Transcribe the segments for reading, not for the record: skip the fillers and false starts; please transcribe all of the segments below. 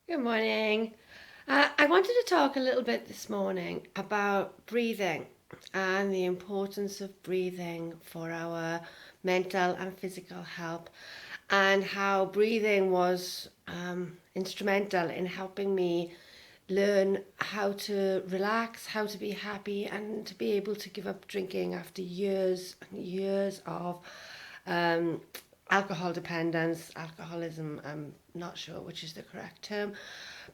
Good morning. I wanted to talk a little bit this morning about breathing and the importance of breathing for our mental and physical health, and how breathing was instrumental in helping me learn how to relax, how to be happy, and to be able to give up drinking after years and years of um, alcohol dependence, alcoholism. I'm not sure which is the correct term,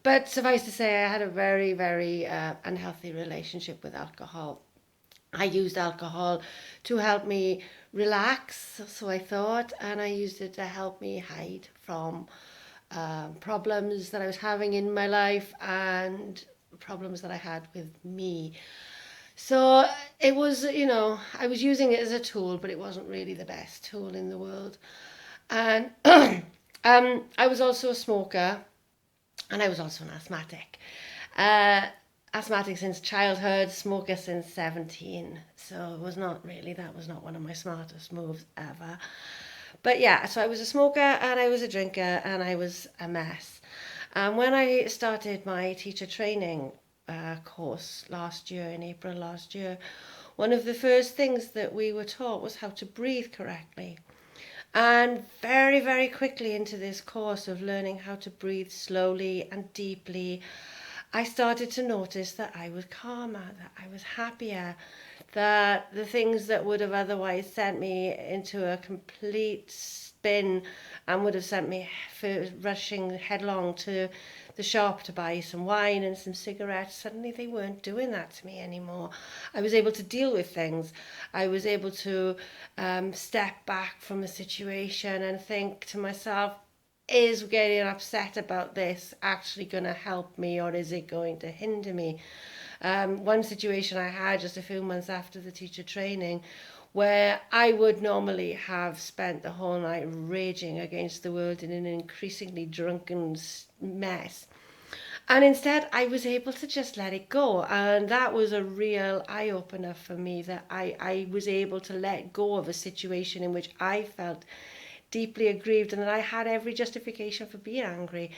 but suffice to say, I had a very, very unhealthy relationship with alcohol. I used alcohol to help me relax, so I thought, and I used it to help me hide from problems that I was having in my life and problems that I had with me. So it was, I was using it as a tool, but it wasn't really the best tool in the world. And I was also a smoker, and I was also an asthmatic. Uh, Asthmatic since childhood, smoker since 17. So it was not really, that was not one of my smartest moves ever. But yeah, so I was a smoker and I was a drinker and I was a mess. And when I started my teacher training course last year, in April last year, one of the first things that we were taught was how to breathe correctly. And very, very quickly into this course of learning how to breathe slowly and deeply, I started to notice that I was calmer, that I was happier, that the things that would have otherwise sent me into a complete spin and would have sent me rushing headlong to the shop to buy some wine and some cigarettes, suddenly they weren't doing that to me anymore. I was able to deal with things. I was able to step back from the situation and think to myself, is getting upset about this actually going to help me, or is it going to hinder me? One situation I had just a few months after the teacher training, where I would normally have spent the whole night raging against the world in an increasingly drunken mess. And instead, I was able to just let it go. And that was a real eye opener for me, that I was able to let go of a situation in which I felt deeply aggrieved and that I had every justification for being angry.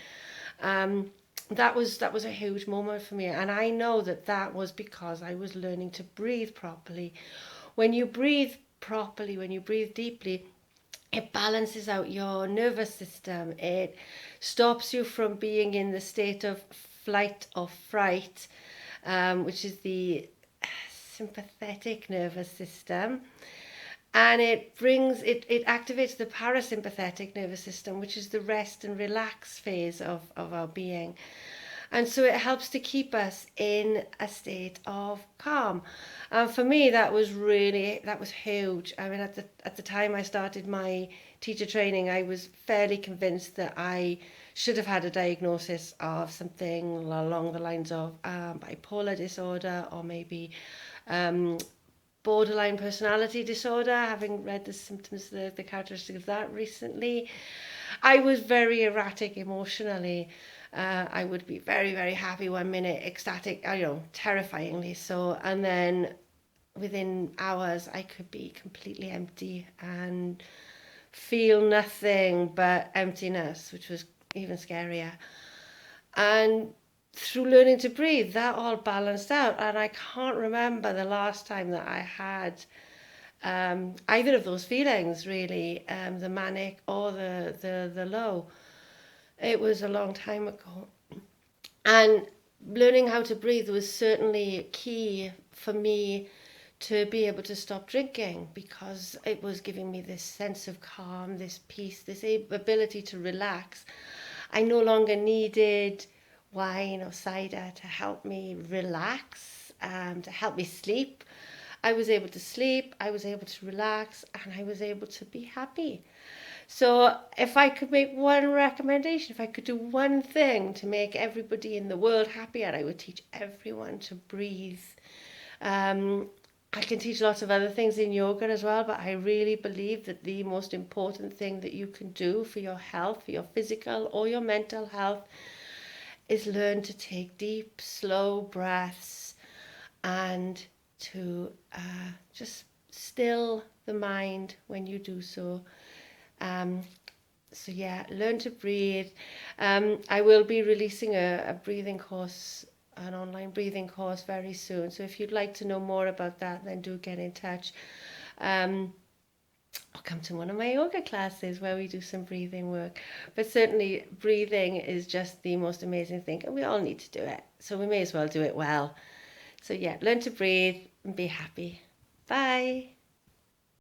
Um, that was a huge moment for me, and I know that that was because I was learning to breathe properly. When you breathe properly, when you breathe deeply, it balances out your nervous system. It stops you from being in the state of flight or fright, which is the sympathetic nervous system, and it activates the parasympathetic nervous system, which is the rest and relax phase of our being. And so it helps to keep us in a state of calm. And for me, that was huge. I mean, at the time I started my teacher training, I was fairly convinced that I should have had a diagnosis of something along the lines of bipolar disorder, or maybe um, borderline personality disorder, having read the symptoms, the characteristics of that recently. I was very erratic emotionally. I would be very, very happy one minute, ecstatic, terrifyingly so. And then within hours, I could be completely empty and feel nothing but emptiness, which was even scarier. And through learning to breathe, that all balanced out. And I can't remember the last time that I had either of those feelings, really, the manic or the low. It was a long time ago. And learning how to breathe was certainly key for me to be able to stop drinking, because it was giving me this sense of calm, this peace, this ability to relax. I no longer needed wine or cider to help me relax, to help me sleep. I was able to sleep, I was able to relax, and I was able to be happy. So, if I could make one recommendation, if I could do one thing to make everybody in the world happier, I would teach everyone to breathe. Um, I can teach lots of other things in yoga as well, but I really believe that the most important thing that you can do for your health, for your physical or your mental health, is learn to take deep, slow breaths, and to just still the mind when you do so. Um, So yeah, learn to breathe. I will be releasing a breathing course, an online breathing course very soon. So if you'd like to know more about that, then do get in touch. Um, or come to one of my yoga classes where we do some breathing work. But certainly, breathing is just the most amazing thing, and we all need to do it. So we may as well do it well. So yeah, learn to breathe and be happy. Bye.